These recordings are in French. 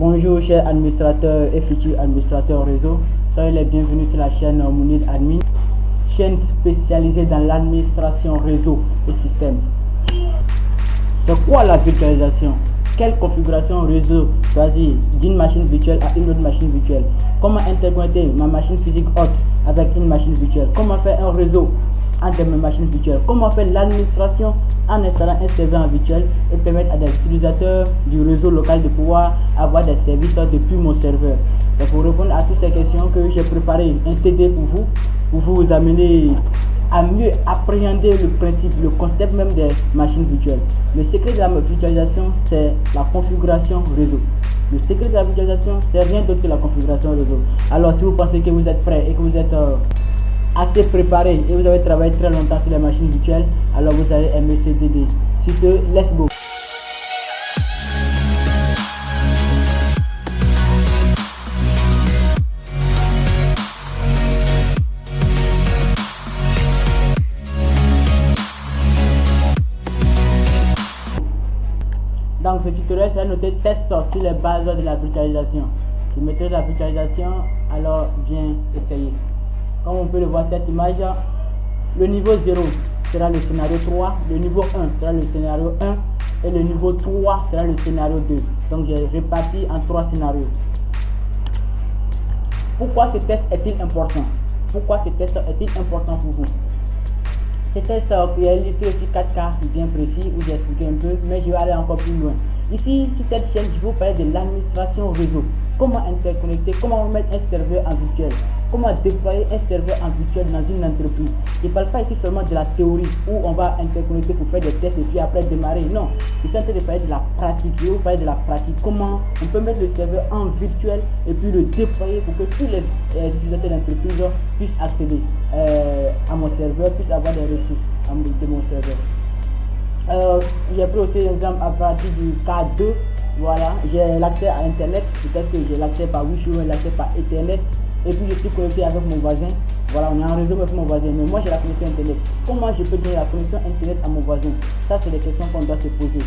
Bonjour chers administrateurs et futurs administrateurs réseau, soyez les bienvenus sur la chaîne Mounir Admin, chaîne spécialisée dans l'administration réseau et système. C'est quoi la virtualisation? Quelle configuration réseau choisir d'une machine virtuelle à une autre machine virtuelle? Comment intégrer ma machine physique hôte avec une machine virtuelle? Comment faire un réseau entre mes machines virtuelles? Comment faire l'administration en installant un serveur en virtuel et permettre à des utilisateurs du réseau local de pouvoir avoir des services depuis mon serveur? C'est pour répondre à toutes ces questions que j'ai préparé un TD pour vous amener à mieux appréhender le principe, le concept même des machines virtuelles. Le secret de la virtualisation, c'est la configuration réseau. Le secret de la virtualisation, c'est rien d'autre que la configuration réseau. Alors si vous pensez que vous êtes prêt et que vous êtes assez préparé et vous avez travaillé très longtemps sur les machines virtuelles, alors vous allez aimer ce TD. Sur ce, let's go. Donc ce tutoriel c'est noté test sur les bases de la virtualisation. Je maîtrise la virtualisation, alors viens essayer. Comme on peut le voir cette image, le niveau 0 sera le scénario 3, le niveau 1 sera le scénario 1 et le niveau 3 sera le scénario 2. Donc j'ai réparti en 3 scénarios. Pourquoi ce test est-il important? Pourquoi ce test est-il important pour vous? Ce test qui est illustré aussi 4 cas bien précis où j'ai expliqué un peu, mais je vais aller encore plus loin. Ici, sur cette chaîne, je vais vous parler de l'administration réseau. Comment interconnecter, comment mettre un serveur en virtuel, comment déployer un serveur en virtuel dans une entreprise. Je ne parle pas ici seulement de la théorie où on va interconnecter pour faire des tests et puis après démarrer. Non, je suis en train de parler de la pratique. Je vais vous parler de la pratique. Comment on peut mettre le serveur en virtuel et puis le déployer pour que tous les utilisateurs d'entreprise puissent accéder à mon serveur, puissent avoir des ressources de mon serveur. J'ai pris aussi l'exemple à partir du cas 2. Voilà, j'ai l'accès à internet, peut-être que j'ai l'accès par Wi-Fi ou l'accès par Ethernet, et puis je suis connecté avec mon voisin. Voilà, on est en réseau avec mon voisin, mais moi j'ai la connexion internet. Comment je peux donner la connexion internet à mon voisin? Ça, c'est des questions qu'on doit se poser.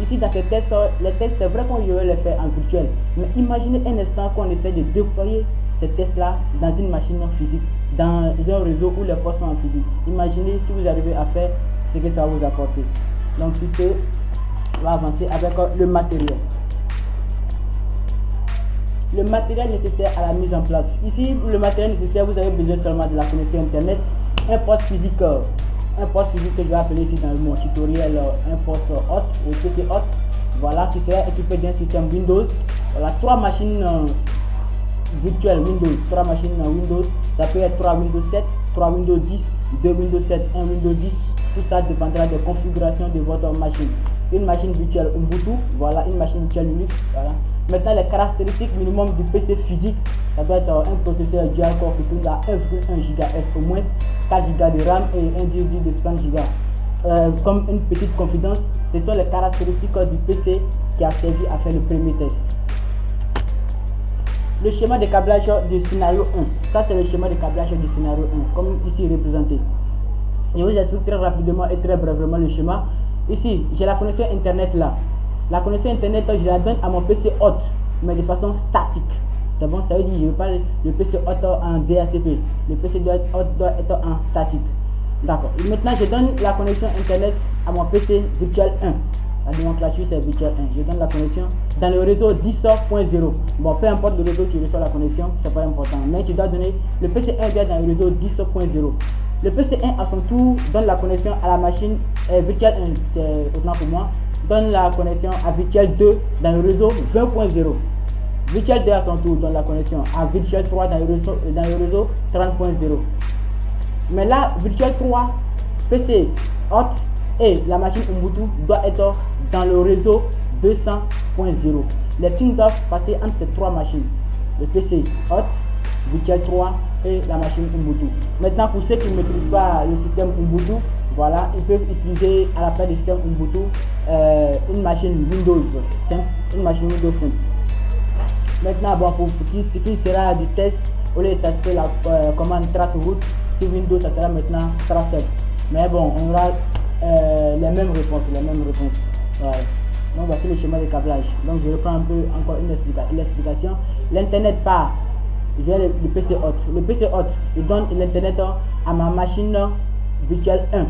Ici, dans ces tests, les tests, c'est vrai qu'on devrait les faire en virtuel, mais imaginez un instant qu'on essaie de déployer ces tests-là dans une machine physique, dans un réseau où les postes sont en physique. Imaginez si vous arrivez à faire ce que ça va vous apporter. Donc, sur ce, on va avancer avec le matériel. Le matériel nécessaire à la mise en place. Ici, le matériel nécessaire, vous avez besoin seulement de la connexion internet, un poste physique que je vais appeler ici dans mon tutoriel un poste hôte, ou PC hôte, voilà, qui sera équipé d'un système Windows. Voilà, 3 machines virtuelles Windows, 3 machines Windows, ça peut être 3 Windows 7, 3 Windows 10, 2 Windows 7, 1 Windows 10, tout ça dépendra des configurations de votre machine. Une machine virtuelle Ubuntu, voilà, une machine virtuelle Linux, voilà. Maintenant, les caractéristiques minimum du PC physique, ça doit être un processeur dual core qui tourne à 1,1 GHz au moins, 4 Go de RAM et un disque de 60 Go. Comme une petite confidence, ce sont les caractéristiques du PC qui a servi à faire le premier test. Le schéma de câblage du scénario 1, ça c'est le schéma de câblage du scénario 1, comme ici représenté. Je vous explique très rapidement et très brièvement le schéma. Ici, j'ai la connexion internet là. La connexion internet, je la donne à mon PC hôte, mais de façon statique. C'est bon, ça veut dire, je ne veux pas le PC hôte en DHCP. Le PC hôte doit être en statique. D'accord. Maintenant, je donne la connexion internet à mon PC virtuel 1. La nomenclature, c'est virtuel 1. Je donne la connexion dans le réseau 10.0. Bon, peu importe le réseau qui reçoit la connexion, c'est pas important. Mais tu dois donner, le PC 1 vient dans le réseau 10.0. Le PC1 à son tour donne la connexion à la machine virtuelle 1, c'est autant pour moi, donne la connexion à virtuelle 2 dans le réseau 20.0. Virtuelle 2 à son tour donne la connexion à virtuelle 3 dans le réseau 30.0. Mais là, virtuelle 3, PC hôte et la machine Ubuntu doit être dans le réseau 200.0. Les pings doivent passer entre ces 3 machines. Le PC hôte, virtuelle 3 et la machine Ubuntu. Maintenant, pour ceux qui ne maîtrisent pas le système Ubuntu, voilà, ils peuvent utiliser à la place du système Ubuntu une machine Windows 5, une machine Windows 5. Maintenant, bon, pour ce qui sera du test, au lieu de tester la commande trace route sur Windows, ça sera maintenant trace. Mais bon, on aura les mêmes réponses, Ouais. Donc voici le schéma de câblage. Donc je reprends un peu encore l'explication. L'internet part vers le PC hôte. Le PC hôte, il donne l'internet à ma machine virtuelle 1.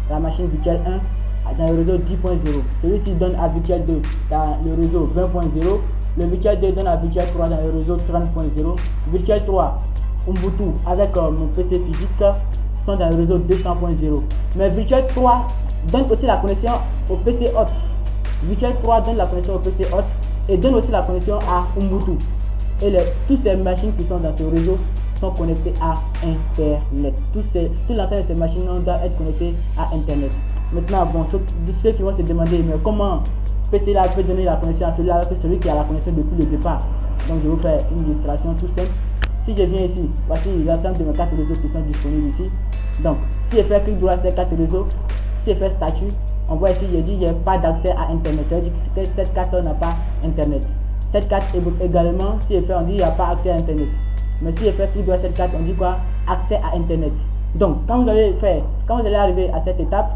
La machine virtuelle 1 dans le réseau 10.0. Celui-ci donne à virtuelle 2 dans le réseau 20.0. Le virtuel 2 donne à virtuelle 3 dans le réseau 30.0. Virtuelle 3, Ubuntu avec mon PC physique sont dans le réseau 200.0. Mais virtuelle 3 donne aussi la connexion au PC hôte. Virtuelle 3 donne la connexion au PC hôte et donne aussi la connexion à Ubuntu. Et toutes ces machines qui sont dans ce réseau sont connectées à Internet. Tout l'ensemble de ces machines doivent être connectées à Internet. Maintenant, bon, ceux qui vont se demander, mais comment PC là peut donner la connexion à celui-là que celui qui a la connexion depuis le départ. Donc je vais vous faire une illustration tout simple. Si je viens ici, voici l'ensemble de mes 4 réseaux qui sont disponibles ici. Donc si je fais clic droit sur ces 4 réseaux, si je fais statut, on voit ici, j'ai dit j'ai pas d'accès à Internet. Ça veut dire que cette carte n'a pas Internet. Cette carte également, si je fais, on dit il n'y a pas accès à Internet. Mais si je fais clic droit sur cette carte, on dit quoi? Accès à Internet. Donc quand vous allez arriver à cette étape,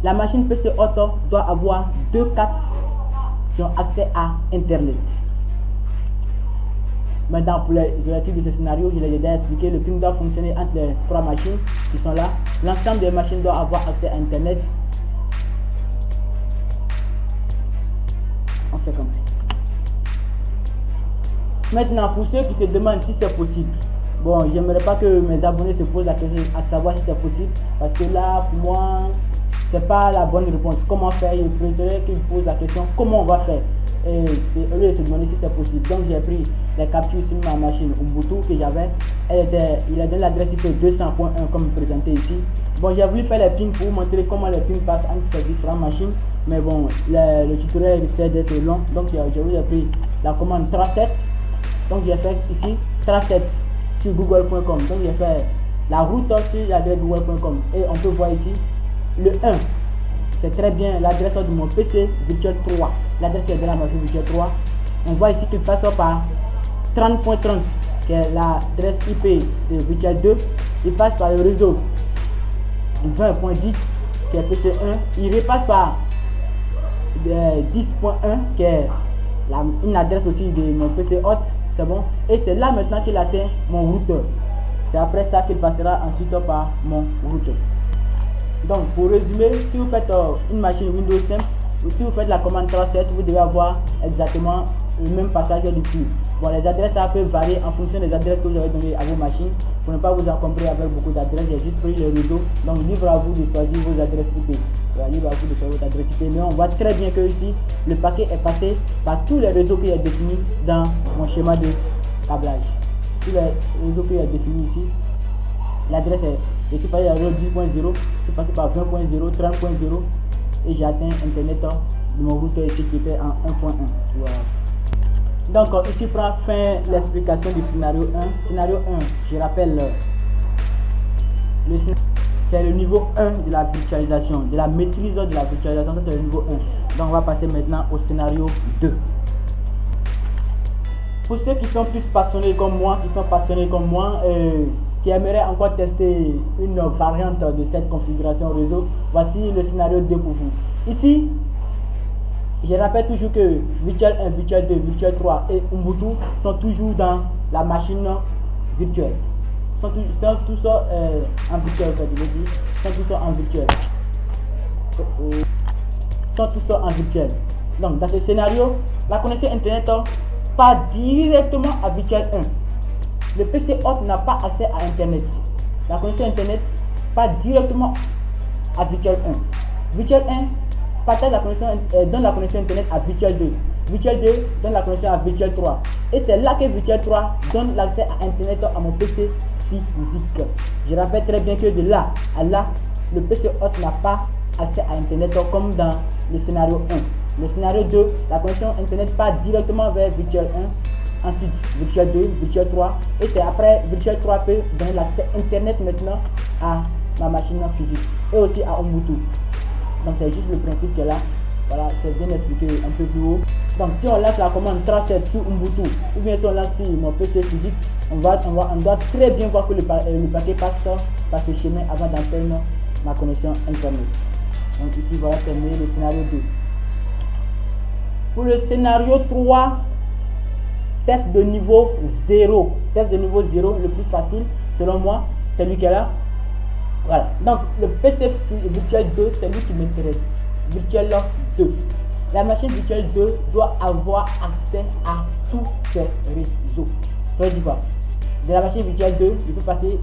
la machine PC hôte doit avoir 2 cartes qui ont accès à Internet. Maintenant, pour les objectifs de ce scénario, je l'ai déjà expliqué, le ping doit fonctionner entre les 3 machines qui sont là. L'ensemble des machines doit avoir accès à Internet. On s'est compris. Maintenant, pour ceux qui se demandent si c'est possible, bon, j'aimerais pas que mes abonnés se posent la question à savoir si c'est possible, parce que là, pour moi, c'est pas la bonne réponse. Comment faire? Je préférerais qu'ils posent la question comment on va faire. Et au lieu de se demander si c'est possible. Donc j'ai pris les captures sur ma machine Ubuntu que j'avais. Il a donné l'adresse IP 200.1 comme présenté ici. Bon, j'ai voulu faire les pings pour vous montrer comment les pings passent entre ces différentes machines. Mais bon, le tutoriel risquait d'être long. Donc j'ai pris la commande 37. Donc j'ai fait ici 37 sur google.com. Donc j'ai fait la route sur l'adresse google.com. Et on peut voir ici le 1. C'est très bien l'adresse de mon PC virtuel 3. L'adresse qui est de la machine virtuel 3. On voit ici qu'il passe par 30.30 qui est l'adresse IP de virtuel 2. Il passe par le réseau 20.10 qui est PC 1. Il repasse par 10.1 qui est une adresse aussi de mon PC hôte. C'est bon. Et c'est là maintenant qu'il atteint mon routeur. C'est après ça qu'il passera ensuite par mon routeur. Donc pour résumer, si vous faites une machine Windows simple, ou si vous faites la commande 37, vous devez avoir exactement le même passage du flux. Bon, les adresses ça peut varier en fonction des adresses que vous avez données à vos machines. Pour ne pas vous encombrer avec beaucoup d'adresses, j'ai juste pris le réseau. Donc libre à vous de choisir vos adresses IP. Libre à vous de choisir votre adresse IP. Mais on voit très bien que ici, le paquet est passé par tous les réseaux que j'ai définis dans mon schéma de câblage. Tous les réseaux que j'ai définis ici, l'adresse est ici par exemple 10.0, c'est passé par 20.0, 30.0 et j'ai atteint Internet de mon routeur ici qui était en 1.1. Voilà. Donc ici prend fin l'explication du scénario 1. Scénario 1, je rappelle, c'est le niveau 1 de la virtualisation, de la maîtrise de la virtualisation, ça c'est le niveau 1. Donc on va passer maintenant au scénario 2. Pour ceux qui sont plus passionnés comme moi, qui aimeraient encore tester une variante de cette configuration réseau, voici le scénario 2 pour vous. Ici, je rappelle toujours que Virtual 1, Virtual 2, Virtual 3 et Ubuntu sont toujours dans la machine virtuelle. Sont tous en virtuel, sont tous en virtuel. Donc dans ce scénario, la connexion Internet part directement à Virtual 1. Le PC hôte n'a pas accès à Internet. La connexion Internet part directement à Virtual 1. Virtual 1 partage la connexion, donne la connexion Internet à Virtual 2. Virtual 2 donne la connexion à Virtual 3. Et c'est là que Virtual 3 donne l'accès à Internet à mon PC physique. Je rappelle très bien que de là à là, le PC hôte n'a pas accès à Internet comme dans le scénario 1. Le scénario 2, la connexion Internet part directement vers Virtual 1. Ensuite, Virtual 2, Virtual 3. Et c'est après, Virtual 3 peut donner l'accès Internet maintenant à ma machine physique. Et aussi à Ubuntu. Donc c'est juste le principe qui est là. Voilà, c'est bien expliqué un peu plus haut. Donc si on lance la commande 37 sur Ubuntu, ou bien si on lance sur mon PC physique, on doit très bien voir que le paquet passe par ce chemin avant d'atteindre ma connexion Internet. Donc ici, voilà terminé le scénario 2. Pour le scénario 3, test de niveau 0. Test de niveau 0, le plus facile, selon moi, c'est lui qui est là. Voilà. Donc, le PC virtuel 2, c'est lui qui m'intéresse. Virtuel 2. La machine virtuelle 2 doit avoir accès à tous ses réseaux. Ça veut dire quoi? De la machine virtuelle 2, il peut passer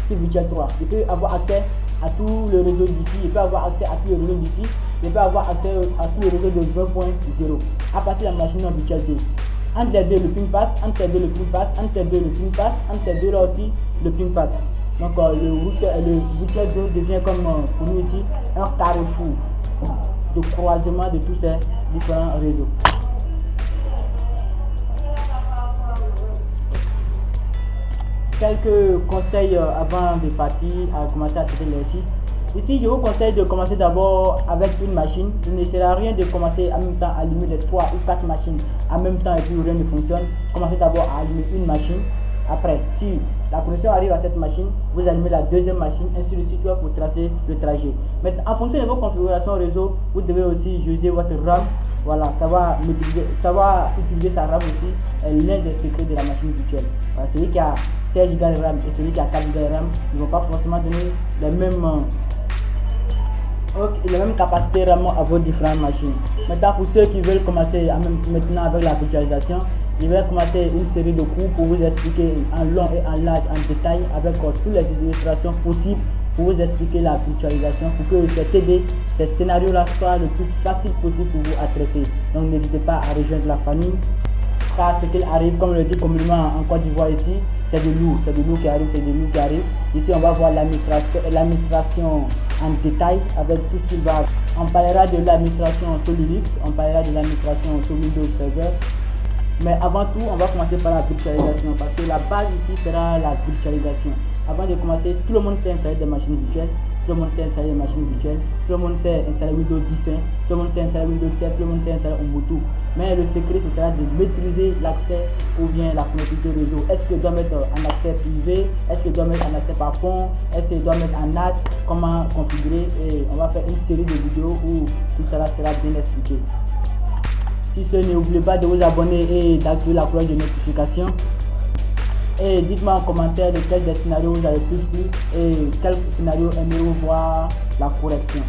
sur virtuel 3. Il peut avoir accès à tout le réseau d'ici. Il peut avoir accès à tous les réseaux d'ici. Il peut avoir accès à tous les réseaux de 20.0 à partir de la machine virtuelle 2. Entre les deux, le ping passe. Entre ces deux, le ping passe. Entre ces deux, le ping passe. Entre ces deux, là aussi, le ping passe. Donc, le virtuel 2 devient comme pour nous ici un carrefour de croisement de tous ces différents réseaux. Quelques conseils avant de partir à commencer à traiter l'exercice. Ici, je vous conseille de commencer d'abord avec une machine. Il ne sert à rien de commencer en même temps à allumer les 3 ou 4 machines en même temps et puis rien ne fonctionne. Commencez d'abord à allumer une machine. Après, si la connexion arrive à cette machine, vous allumez la deuxième machine, ainsi de suite pour tracer le trajet. Mais en fonction de vos configurations réseau, vous devez aussi juger votre RAM. Voilà, savoir utiliser sa RAM aussi est l'un des secrets de la machine virtuelle. Voilà, celui qui a 16 Go de RAM et celui qui a 4 Go de RAM ne vont pas forcément donner les mêmes capacités RAM à vos différentes machines. Maintenant, pour ceux qui veulent commencer maintenant avec la virtualisation, je vais commencer une série de cours pour vous expliquer en long et en large, en détail, avec toutes les illustrations possibles pour vous expliquer la virtualisation, pour que ces TD, ces scénarios-là soient le plus facile possible pour vous à traiter. Donc n'hésitez pas à rejoindre la famille, car ce qu'il arrive, comme le dit communément en Côte d'Ivoire ici, c'est de l'eau qui arrive, Ici, on va voir l'administration en détail avec tout ce qu'il va. On parlera de l'administration sur Linux, on parlera de l'administration sur Windows Server. Mais avant tout, on va commencer par la virtualisation parce que la base ici sera la virtualisation. Avant de commencer, tout le monde sait installer des machines virtuelles, tout le monde sait installer des machines virtuelles, tout le monde sait installer Windows 10, tout le monde sait installer Windows 7, tout le monde sait installer Ubuntu. Mais le secret, ce sera de maîtriser l'accès ou bien la connectivité réseau. Est-ce que je dois mettre en accès privé? Est-ce que je dois mettre en accès par pont? Est-ce que je dois mettre en NAT? Comment configurer? Et on va faire une série de vidéos où tout cela sera bien expliqué. Si ce n'est, n'oubliez pas de vous abonner et d'activer la cloche de notification. Et dites-moi en commentaire de quel des scénarios vous avez le plus plu et quel scénario aimez-vous voir la correction.